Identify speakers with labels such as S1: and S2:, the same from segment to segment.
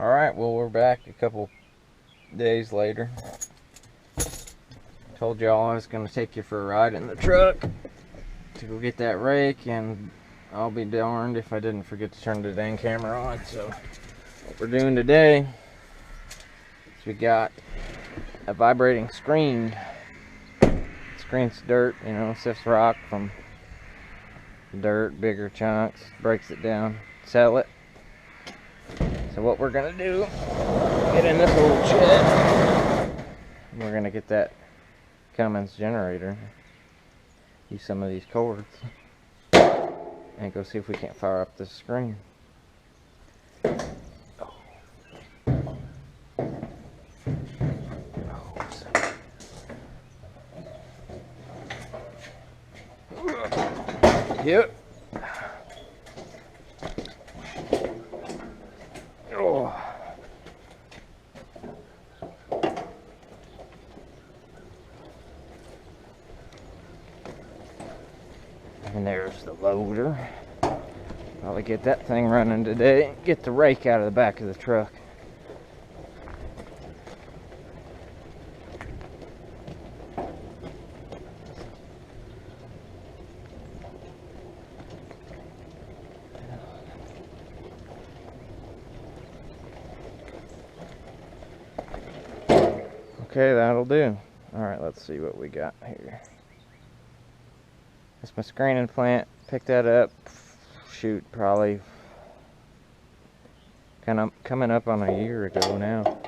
S1: Alright, well, we're back a couple days later. Told y'all I was going to take you for a ride in the truck to go get that rake, and I'll be darned if I didn't forget to turn the dang camera on. So what we're doing today is we got a vibrating screen. It screens dirt, you know, sifts rock from dirt, bigger chunks, breaks it down, sell it. So what we're gonna do, get in this little shed, we're gonna get that Cummins generator, use some of these cords, and go see if we can't fire up this screen. Yep. Oh. And there's the loader. Probably get that thing running today. Get the rake out of the back of the truck. Okay, that'll do. Alright, let's see what we got here. That's my screening plant. Picked that up, shoot, probably kind of coming up on a year ago now.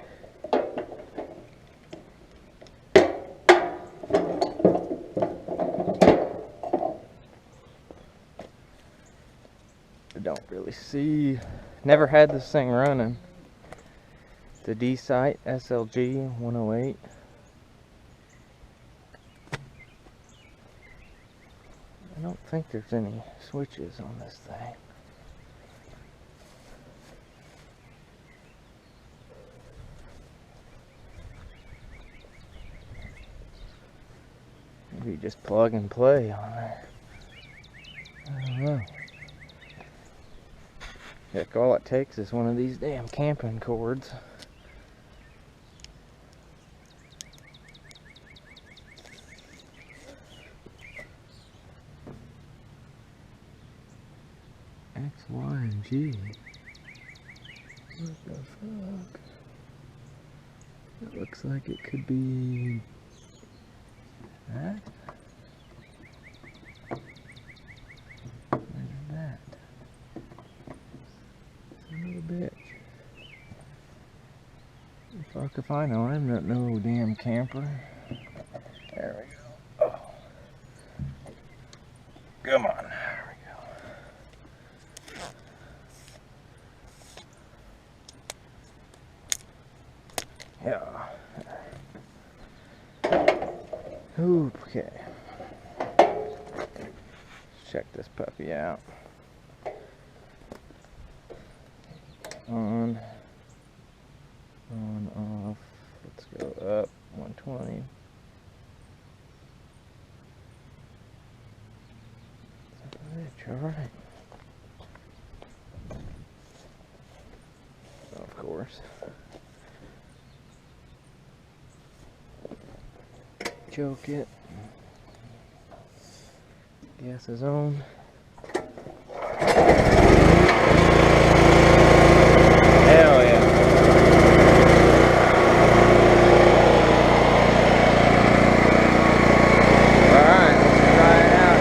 S1: I don't really see, never had this thing running. The D-Site SLG 108. I don't think there's any switches on this thing. Maybe just plug and play on there. I don't know. Heck, all it takes is one of these damn camping cords. X, Y, and G. What the fuck? It looks like it could be that. Where's that? Son of a bitch. Fuck if I know, I'm not no damn camper. There we go. Oh. Come on. Yeah. Okay. Let's check this puppy out. On, off. Let's go up 120. Alright. Of course. Choke it. Gas is on. Hell yeah. Alright, let's try it out.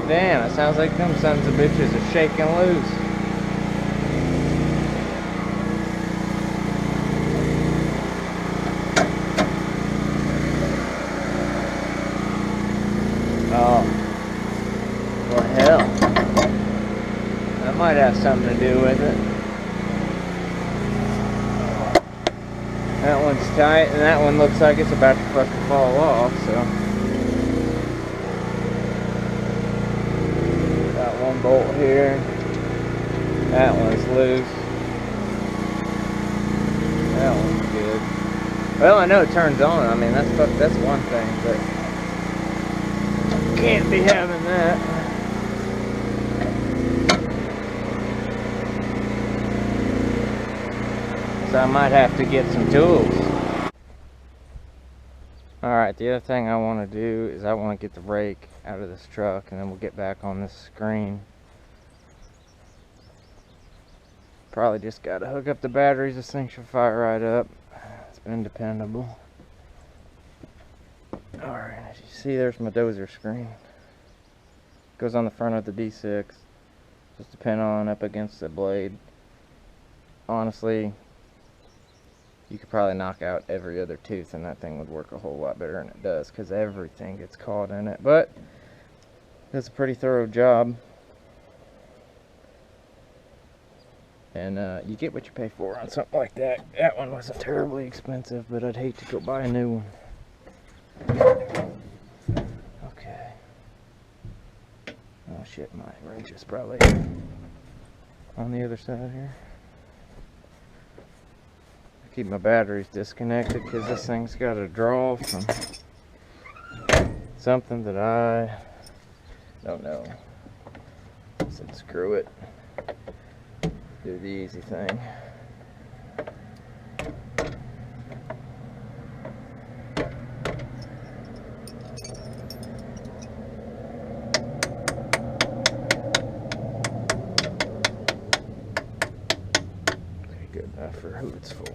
S1: Damn, it sounds like them sons of bitches are shaking loose. Oh. Well, hell. That might have something to do with it. That one's tight, and that one looks like it's about to fucking fall off, so. Got one bolt here. That one's loose. That one's good. Well, I know it turns on. I mean, that's one thing, but can't be having that. So I might have to get some tools. Alright, the other thing I want to do is I want to get the rake out of this truck, and then we'll get back on this screen. Probably just got to hook up the batteries. This thing should fire right up. It's been dependable. Alright, as you see, there's my dozer screen. Goes on the front of the D6. Just to pin on up against the blade. Honestly, you could probably knock out every other tooth and that thing would work a whole lot better than it does, because everything gets caught in it. But it's a pretty thorough job. And you get what you pay for on something like that. That one wasn't terribly expensive, but I'd hate to go buy a new one. Okay. Oh shit, my wrench is probably on the other side here. I keep my batteries disconnected because this thing's got a draw from something that I don't know. I said screw it. Do the easy thing. Okay, good enough for who it's for.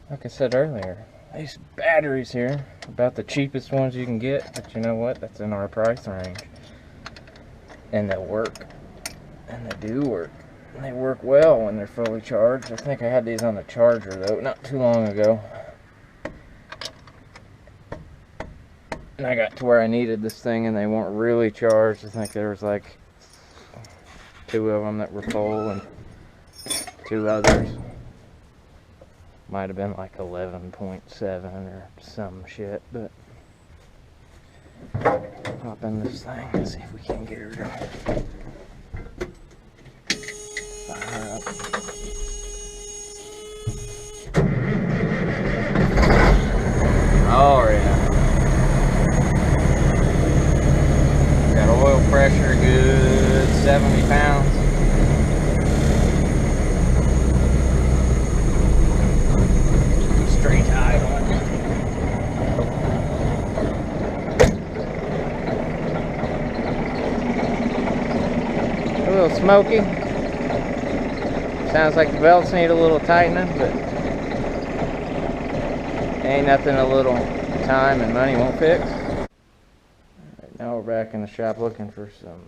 S1: Like I said earlier, these batteries here, about the cheapest ones you can get, but you know what, that's in our price range. And they'll work. And they do work. And they work well when they're fully charged. I think I had these on the charger though, not too long ago. And I got to where I needed this thing and they weren't really charged. I think there was like 2 of them that were full and 2 others. Might have been like 11.7 or some shit, but pop in this thing and see if we can get her to fire up. Oh yeah. Got oil pressure good 70 pounds. Straight idling. A little smoky. Sounds like the belts need a little tightening, but ain't nothing a little time and money won't fix. Alright, now we're back in the shop looking for some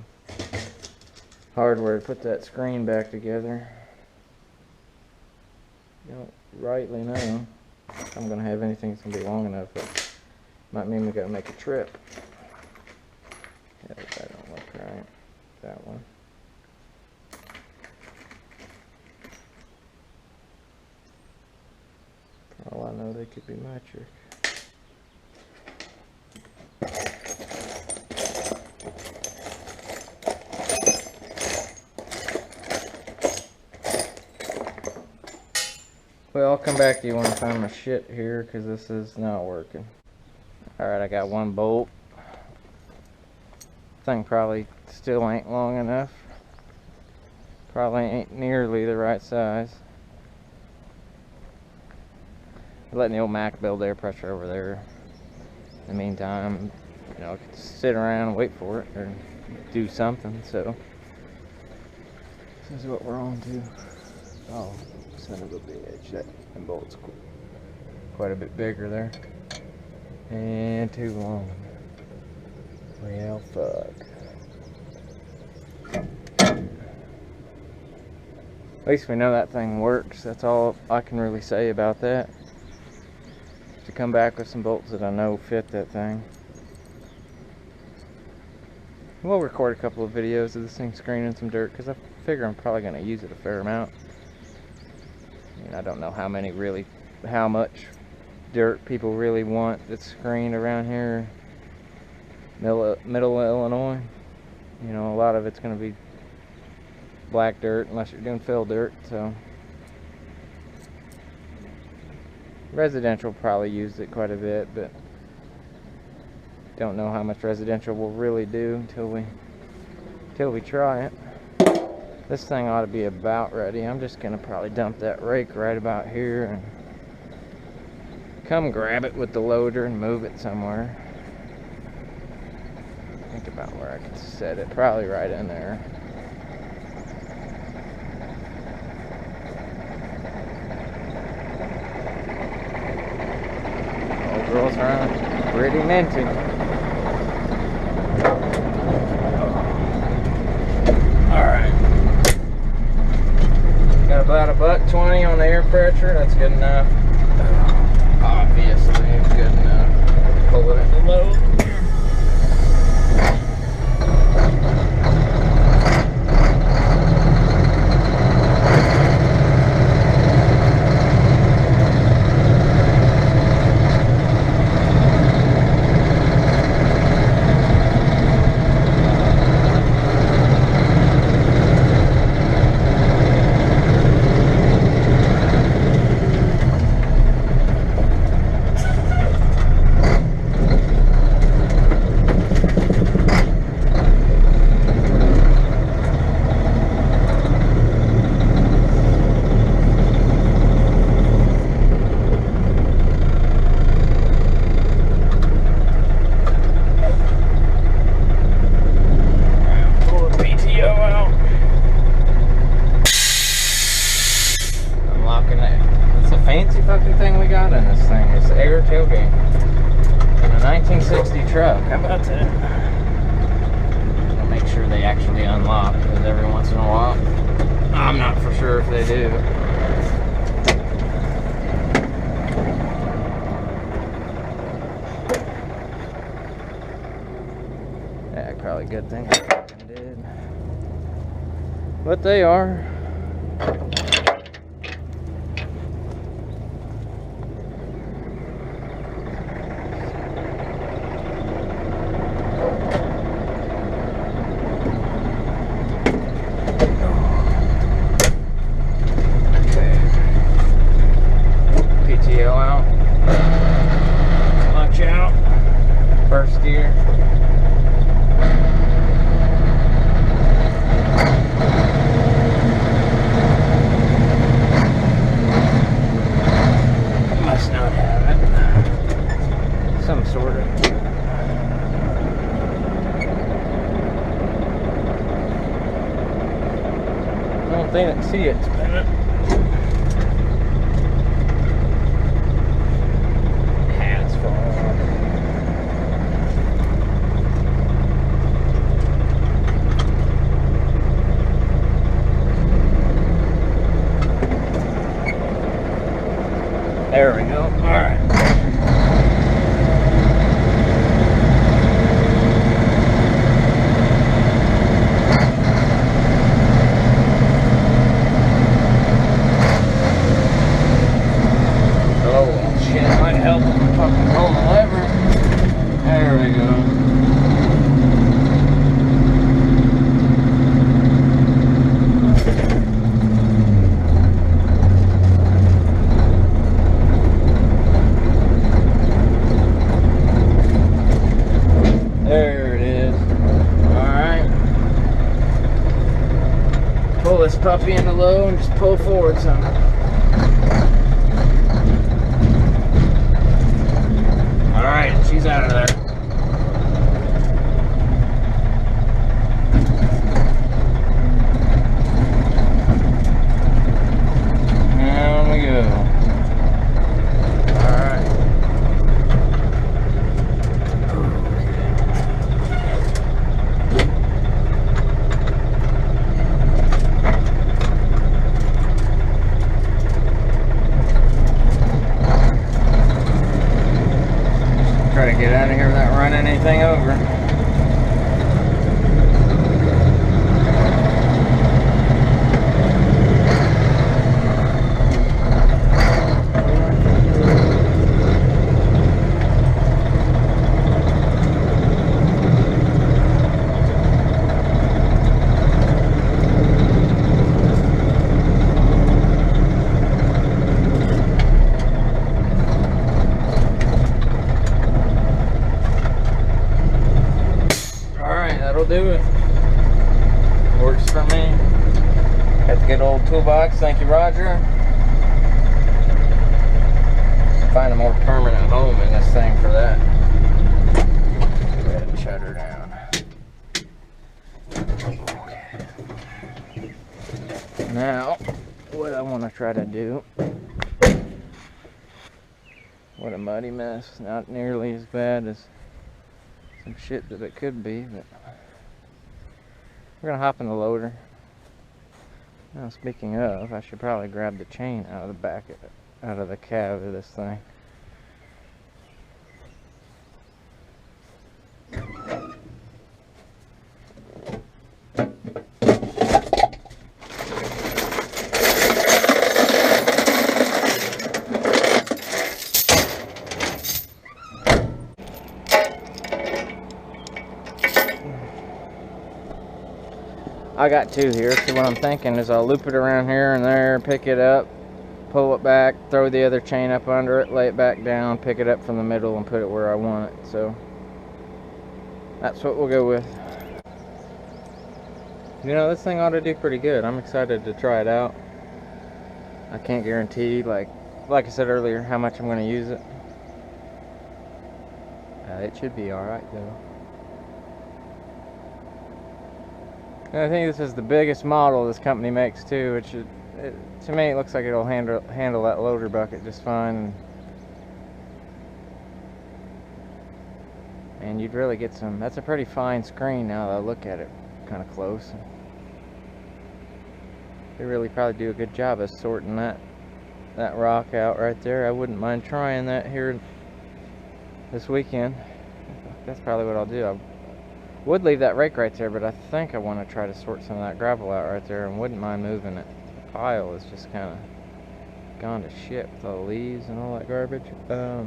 S1: hardware to put that screen back together. Don't rightly know if I'm gonna have anything that's gonna be long enough, but might mean we gotta make a trip. Yeah, that don't look right. That one. For all I know, they could be metric. Well, I'll come back to you when I find my shit here, because this is not working. Alright, I got one bolt. Thing probably still ain't long enough. Probably ain't nearly the right size. Letting the old Mack build air pressure over there. In the meantime, you know, I could sit around and wait for it, or do something, so. This is what we're on to. Oh. Son of a bitch, that bolt's quite a bit bigger there. And too long. Well, fuck. At least we know that thing works. That's all I can really say about that. To come back with some bolts that I know fit that thing. We'll record a couple of videos of this thing screening some dirt, because I figure I'm probably going to use it a fair amount. I mean, I don't know how much dirt people really want that's screened around here. Middle Illinois. You know, a lot of it's going to be black dirt unless you're doing fill dirt, so residential probably used it quite a bit, but don't know how much residential will really do until we try it. This thing ought to be about ready. I'm just gonna probably dump that rake right about here and come grab it with the loader and move it somewhere. Think about where I can set it. Probably right in there. Old girl's around. Pretty minty. Alright. Got about $1.20 on the air pressure. That's good enough. Obviously, it's good enough. Pull it into low. Tailgate in a 1960 truck. How about that? I'll make sure they actually unlock, because every once in a while, I'm not for sure if they do. Yeah, probably a good thing I fucking did. But they are. First gear. Must not have it. Some sort of. I don't think I can see it spinning. Hats falling off. There we go. All right. Oh, shit. Might help if I fucking pull the lever. There we go. There it is. Alright. Pull this puppy into low and just pull forward some. Alright, she's out of there. Down we go. Alright. Try to get out of here without running anything over. Do it. Works for me. Got the good old toolbox. Thank you, Roger. Find a more permanent home in this thing for that. Go ahead and shut her down. Okay. Now, what I want to try to do. What a muddy mess. Not nearly as bad as some shit that it could be, but we're gonna hop in the loader. Now, speaking of, I should probably grab the chain out of the back of it, out of the cab of this thing. I got two here, so what I'm thinking is I'll loop it around here and there, pick it up, pull it back, throw the other chain up under it, lay it back down, pick it up from the middle and put it where I want it. So that's what we'll go with. You know, this thing ought to do pretty good. I'm excited to try it out. I can't guarantee, like I said earlier, how much I'm going to use it. It should be alright though. And I think this is the biggest model this company makes too, which to me it looks like it'll handle that loader bucket just fine. And you'd really get some, that's a pretty fine screen now that I look at it kind of close. They really probably do a good job of sorting that rock out right there. I wouldn't mind trying that here this weekend. That's probably what I'll do. I would leave that rake right there, but I think I want to try to sort some of that gravel out right there and wouldn't mind moving it. The pile is just kind of gone to shit with all the leaves and all that garbage. A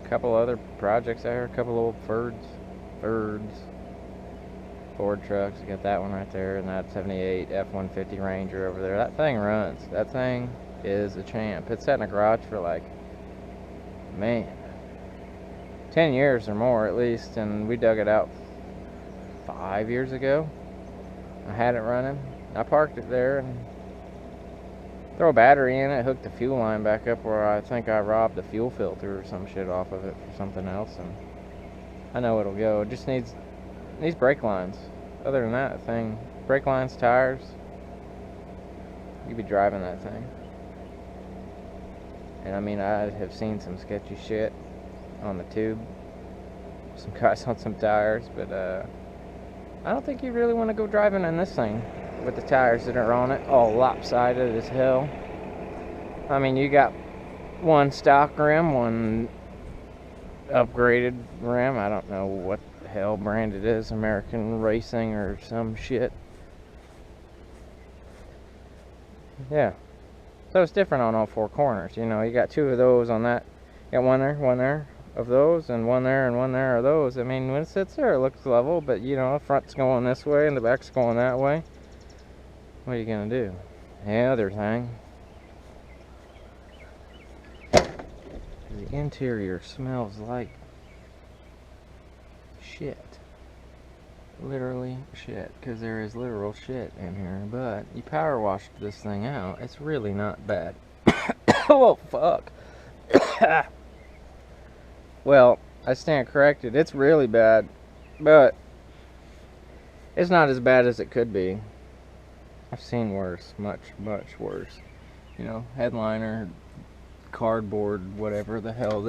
S1: couple other projects there, a couple old Ford trucks. You got that one right there, and that 78 F-150 Ranger over there. That thing runs. That thing is a champ. It's sat in a garage for like, man, 10 years or more at least, and we dug it out 5 years ago. I had it running. I parked it there and throw a battery in it, hooked the fuel line back up where I think I robbed the fuel filter or some shit off of it for something else, and I know it'll go. It just needs brake lines. Other than that thing, brake lines, tires, you'd be driving that thing. And I mean, I have seen some sketchy shit on the tube, some guys on some tires, but I don't think you really want to go driving in this thing with the tires that are on it, all lopsided as hell. I mean, you got one stock rim, one upgraded rim. I don't know what the hell brand it is, American Racing or some shit. Yeah, so it's different on all four corners. You know, you got two of those on that. You got one there of those, and one there and one there of those. I mean, when it sits there, it looks level, but you know, the front's going this way and the back's going that way. What are you gonna do? The other thing, the interior smells like shit. Literally shit, because there is literal shit in here. But you power washed this thing out. It's really not bad. Oh fuck. Well, I stand corrected. It's really bad, but it's not as bad as it could be. I've seen worse, much worse. You know, headliner, cardboard, whatever the hell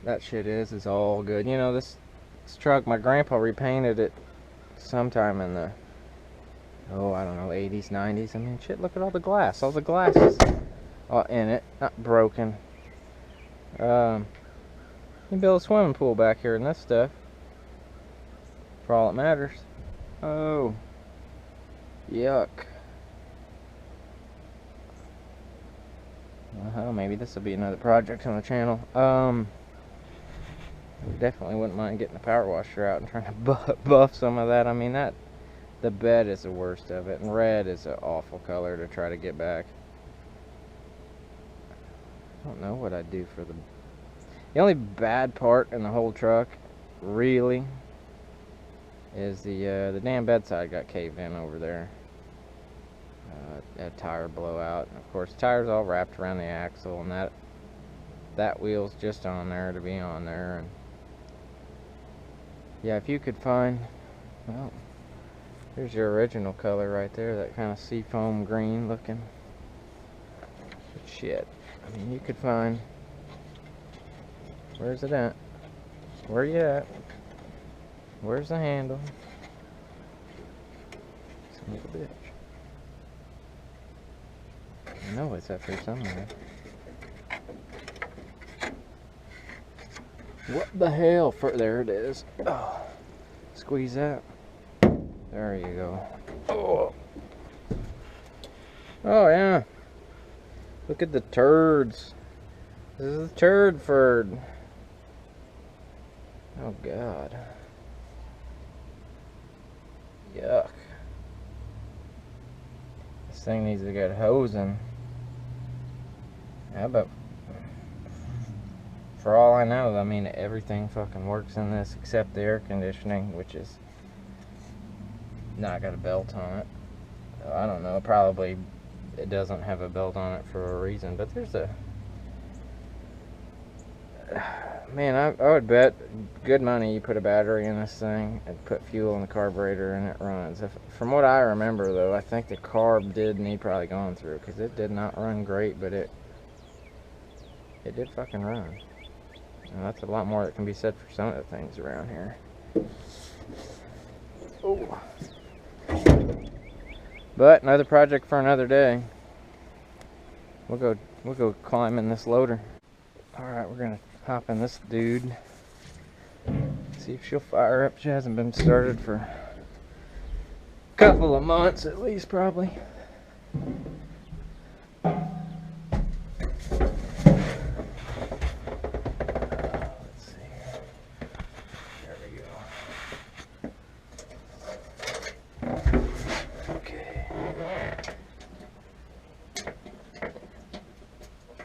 S1: that shit is all good. You know, this truck, my grandpa repainted it sometime in the, oh, I don't know, 80s, 90s. I mean, shit, look at all the glass. All the glass is in it, not broken. You can build a swimming pool back here and this stuff. For all it matters. Oh, yuck. Well, maybe this will be another project on the channel. Definitely wouldn't mind getting the power washer out and trying to buff some of that. I mean, the bed is the worst of it, and red is an awful color to try to get back. I don't know what I'd do for the only bad part in the whole truck, really, is the damn bedside got caved in over there. A tire blowout, and of course the tire's all wrapped around the axle, and that wheel's just on there to be on there. And yeah, if you could find, well, here's your original color right there, that kind of seafoam green looking. But shit, I mean, you could find, where's it at? Where you at? Where's the handle? Son of a bitch. I know it's up here somewhere. What the hell? There it is. Oh, squeeze that. There you go. Oh. Oh yeah. Look at the turds. This is the turd ford. Oh God. Yuck. This thing needs to get hosing. Yeah, but for all I know, I mean, everything fucking works in this except the air conditioning, which is not got a belt on it. I don't know, probably it doesn't have a belt on it for a reason, but there's a, man, I would bet good money you put a battery in this thing and put fuel in the carburetor and it runs. From what I remember though, I think the carb did need probably going through, because it did not run great, but it did fucking run. And that's a lot more that can be said for some of the things around here. Oh. But another project for another day. We'll go climb in this loader. Alright, we're gonna hop in this dude. See if she'll fire up. She hasn't been started for a couple of months at least, probably.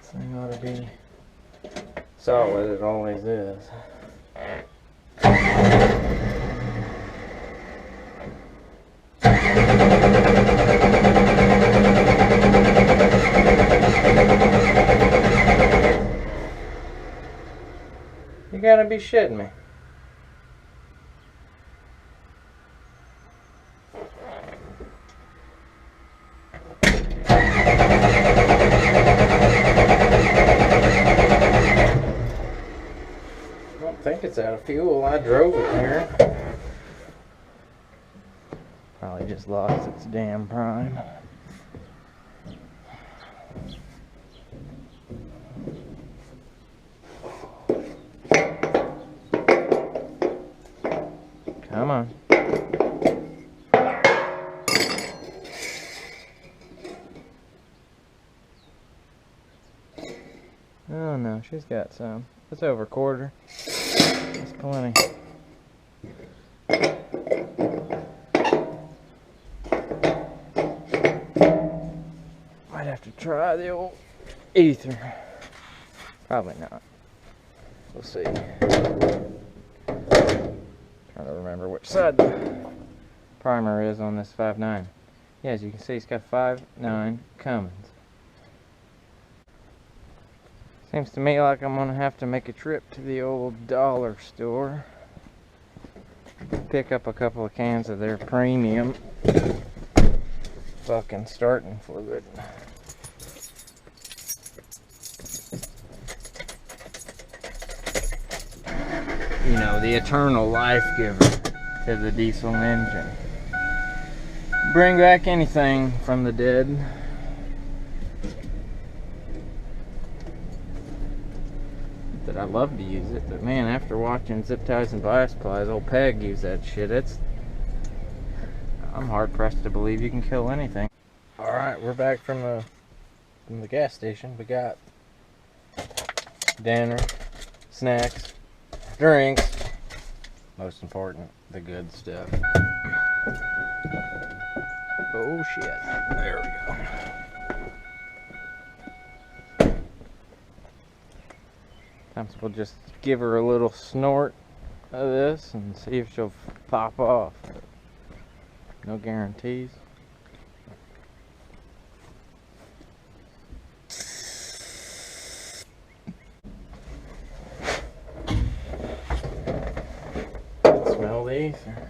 S1: Thing ought to be solid, it always is. You gotta be shitting me. I think it's out of fuel. I drove it here. Probably just lost its damn prime. Come on. Oh no, she's got some. It's over a quarter. That's plenty. Might have to try the old ether. Probably not. We'll see. Trying to remember which side the primer is on this 5.9. Yeah, as you can see, it's got 5.9 Cummins. Seems to me like I'm gonna have to make a trip to the old dollar store. Pick up a couple of cans of their premium. Fucking starting for good. You know, the eternal life giver to the diesel engine. Bring back anything from the dead. that I love to use it, but man, after watching Zip Ties and Bias Plies, old Peg use that shit, I'm hard pressed to believe you can kill anything. Alright, we're back from the gas station. We got dinner, snacks, drinks, most important, the good stuff. Oh shit, there we go. Sometimes we'll just give her a little snort of this and see if she'll pop off. No guarantees. Smell the ether.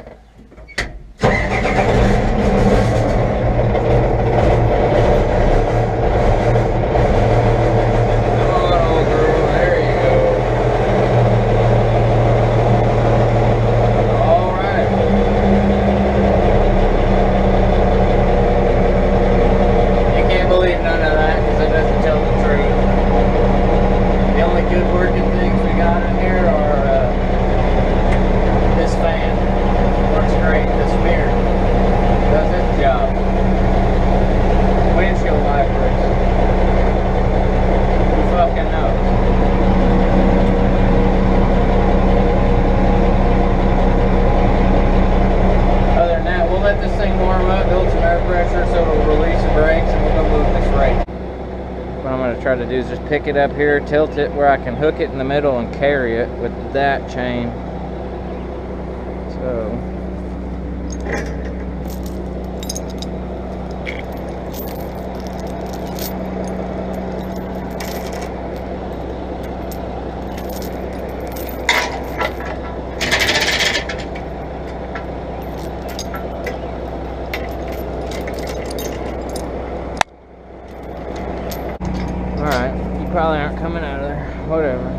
S1: Try to do is just pick it up here, tilt it where I can hook it in the middle and carry it with that chain. So alright, you probably aren't coming out of there. Whatever.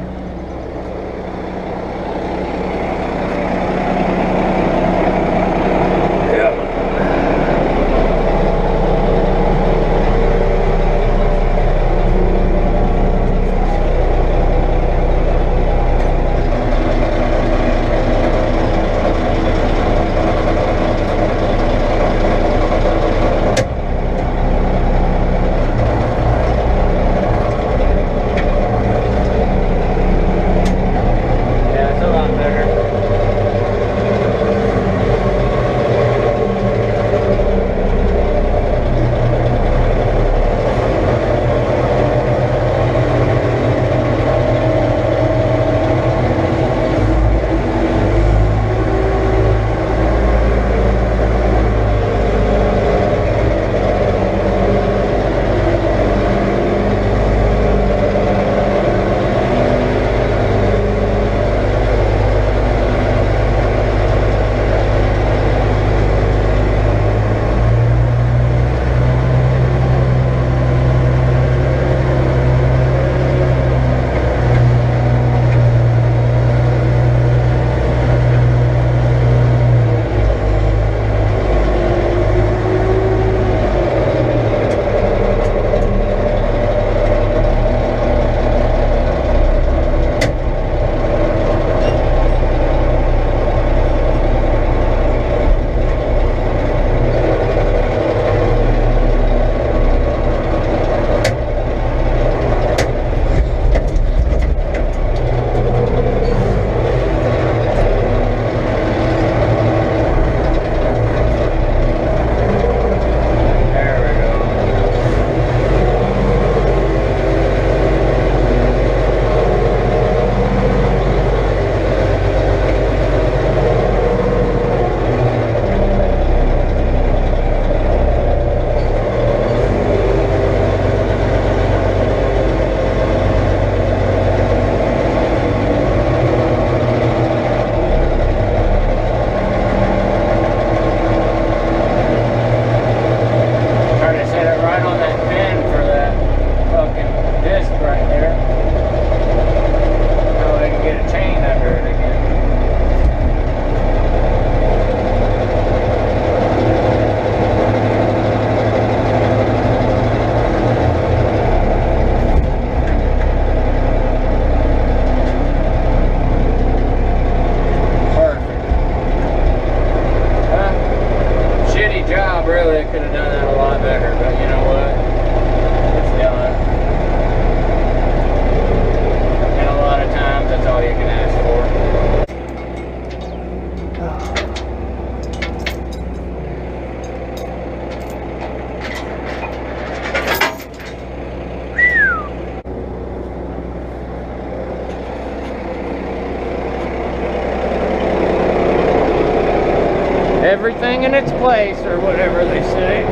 S1: everything in its place, or whatever they say.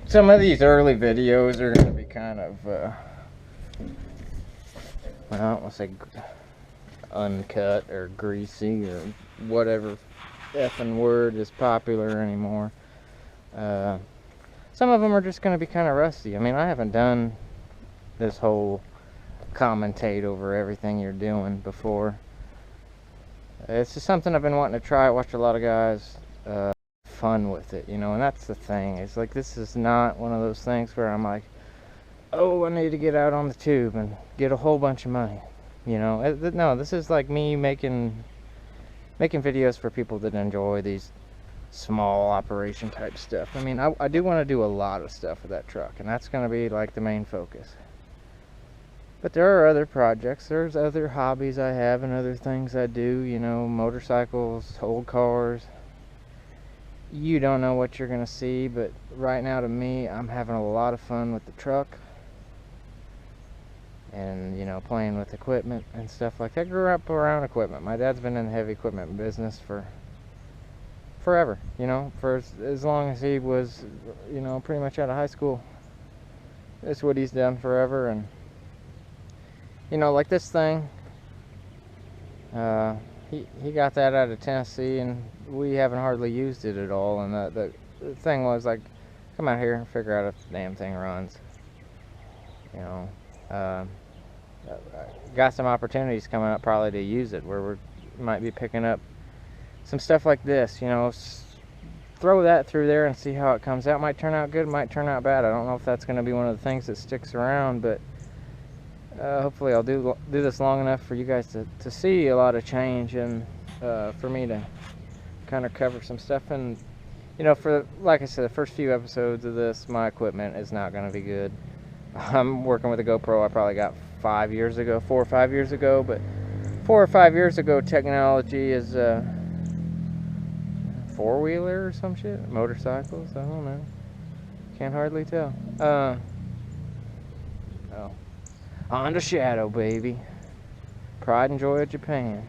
S1: Some of these early videos are going to be kind of, well, I don't want to say uncut or greasy or whatever effing word is popular anymore. Some of them are just going to be kind of rusty. I mean, I haven't done this whole commentate over everything you're doing before. It's just something I've been wanting to try. I watch a lot of guys fun with it, you know, and that's the thing. It's like, this is not one of those things where I'm like, oh, I need to get out on the tube and get a whole bunch of money, you know. No, this is like me making videos for people that enjoy these small operation type stuff. I mean, I do want to do a lot of stuff with that truck, and that's going to be like the main focus. But there are other projects, there's other hobbies I have and other things I do, you know, motorcycles, old cars. You don't know what you're going to see, but right now, to me, I'm having a lot of fun with the truck. And, you know, playing with equipment and stuff like that. I grew up around equipment. My dad's been in the heavy equipment business for forever, you know, for as long as he was, you know, pretty much out of high school. That's what he's done forever. And, you know, like this thing, he got that out of Tennessee, and we haven't hardly used it at all. And the thing was like, come out here and figure out if the damn thing runs. You know, got some opportunities coming up probably to use it, where we might be picking up some stuff like this. You know, throw that through there and see how it comes out. Might turn out good, might turn out bad. I don't know if that's going to be one of the things that sticks around, but hopefully I'll do this long enough for you guys to see a lot of change, and for me to kind of cover some stuff. And, you know, for, like I said, the first few episodes of this, my equipment is not going to be good. I'm working with a GoPro I probably got 4 or 5 years ago, but 4 or 5 years ago, technology is four-wheeler or some shit, motorcycles, I don't know, can't hardly tell. Oh, Honda Shadow, baby. Pride and joy of Japan.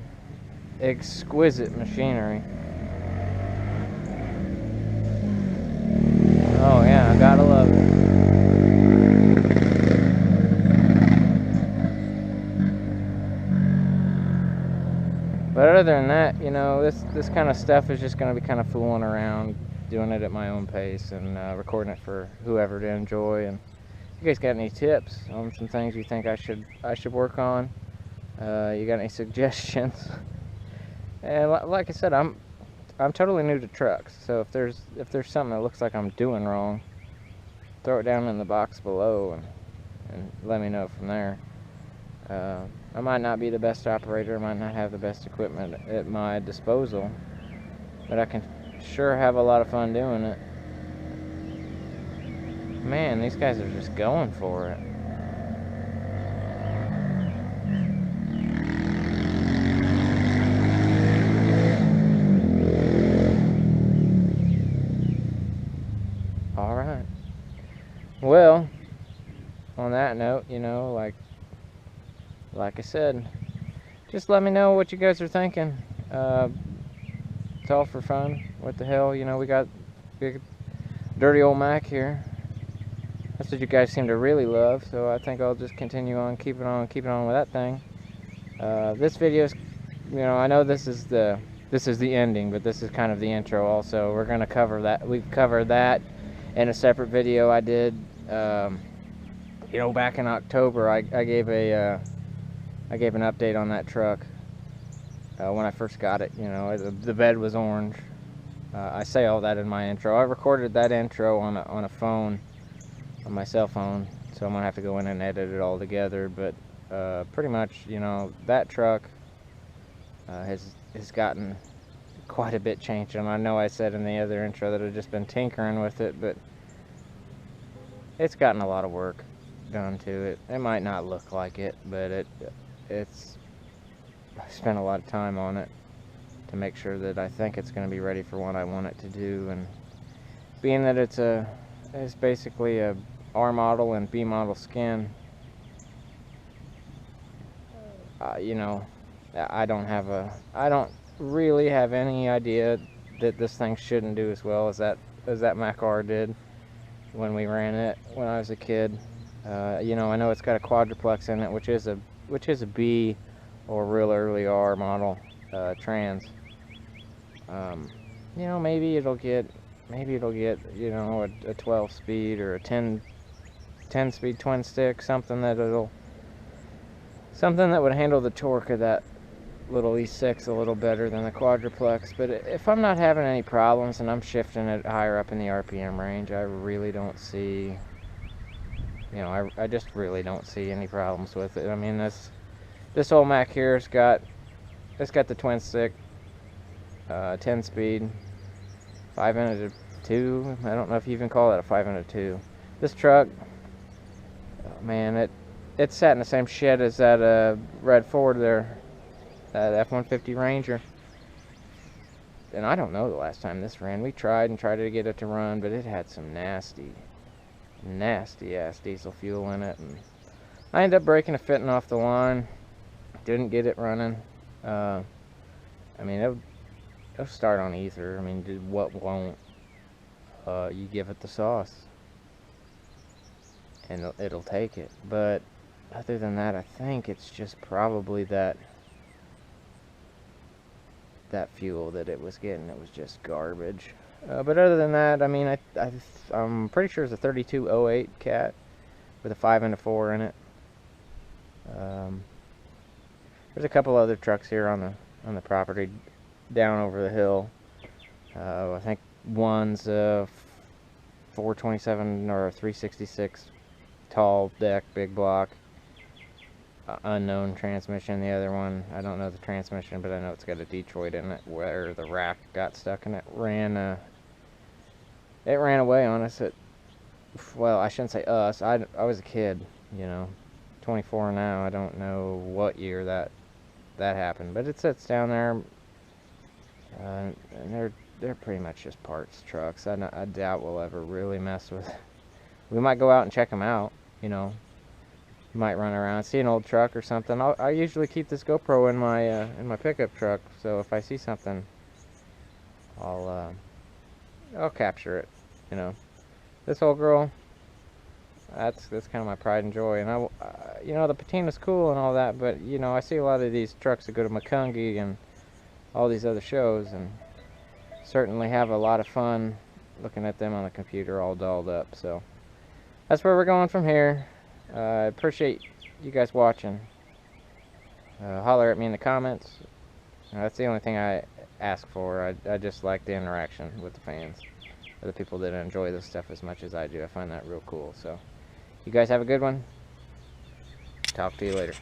S1: Exquisite machinery. Oh yeah, I gotta love it. But other than that, you know, this kind of stuff is just going to be kind of fooling around, doing it at my own pace, and recording it for whoever to enjoy. And if you guys got any tips on some things you think I should work on, you got any suggestions? And like I said, I'm totally new to trucks, so if there's something that looks like I'm doing wrong, throw it down in the box below and let me know from there. I might not be the best operator, I might not have the best equipment at my disposal, but I can sure have a lot of fun doing it. Man, these guys are just going for it. know, like I said, just let me know what you guys are thinking. It's all for fun. What the hell, you know, we got big dirty old Mack here. That's what you guys seem to really love, so I think I'll just continue on keeping on with that thing. This video is, you know, I know this is the ending, but this is kind of the intro also. We're gonna cover that. We've covered that in a separate video I did. You know, back in October, I gave an update on that truck when I first got it. You know, the bed was orange. I say all that in my intro. I recorded that intro on a phone, on my cell phone, so I'm gonna have to go in and edit it all together. But pretty much, you know, that truck has gotten quite a bit changed. And I know I said in the other intro that I've just been tinkering with it, but it's gotten a lot of work done to it. It might not look like it, but it's I spent a lot of time on it to make sure that I think it's going to be ready for what I want it to do. And being that it's basically a R model and B model skin, you know, I don't really have any idea that this thing shouldn't do as well as that Mack R did when we ran it when I was a kid. You know, I know it's got a quadruplex in it, which is a B or real early R model trans. You know, maybe it'll get, you know, a 12 speed or a 10 speed twin stick, something that would handle the torque of that little E6 a little better than the quadruplex. But if I'm not having any problems and I'm shifting it higher up in the RPM range, I really don't see, you know, I just really don't see any problems with it. I mean, this old Mack here has got the twin stick, 10 speed, 5 into 2. I don't know if you even call that a 5 into 2. This truck, oh man, it sat in the same shed as that red Ford there, that F-150 Ranger. And I don't know the last time this ran. We tried to get it to run, but it had some nasty ass diesel fuel in it, and I ended up breaking a fitting off the line. Didn't get it running. I mean, it'll start on ether. I mean, what won't? You give it the sauce, and it'll take it. But other than that, I think it's just probably that fuel that it was getting. It was just garbage. But other than that, I mean, I'm pretty sure it's a 3208 cat with a 5 into 4 in it. There's a couple other trucks here on the property down over the hill. I think one's a 427 or a 366 tall deck, big block, unknown transmission. The other one, I don't know the transmission, but I know it's got a Detroit in it where the rack got stuck and it ran away on us. Well, I shouldn't say us. I was a kid, you know, 24 now. I don't know what year that happened, but it sits down there, and they're pretty much just parts trucks. I doubt we'll ever really mess with. We might go out and check them out, you know. Might run around, see an old truck or something. I usually keep this GoPro in my pickup truck, so if I see something, I'll capture it. You know, this old girl, that's kind of my pride and joy. And you know, the patina's cool and all that, but you know, I see a lot of these trucks that go to Makungi and all these other shows, and certainly have a lot of fun looking at them on the computer all dolled up. So that's where we're going from here. I appreciate you guys watching. Holler at me in the comments. That's the only thing I ask for. I just like the interaction with the fans, or the people that enjoy this stuff as much as I do. I find that real cool. So you guys have a good one. Talk to you later.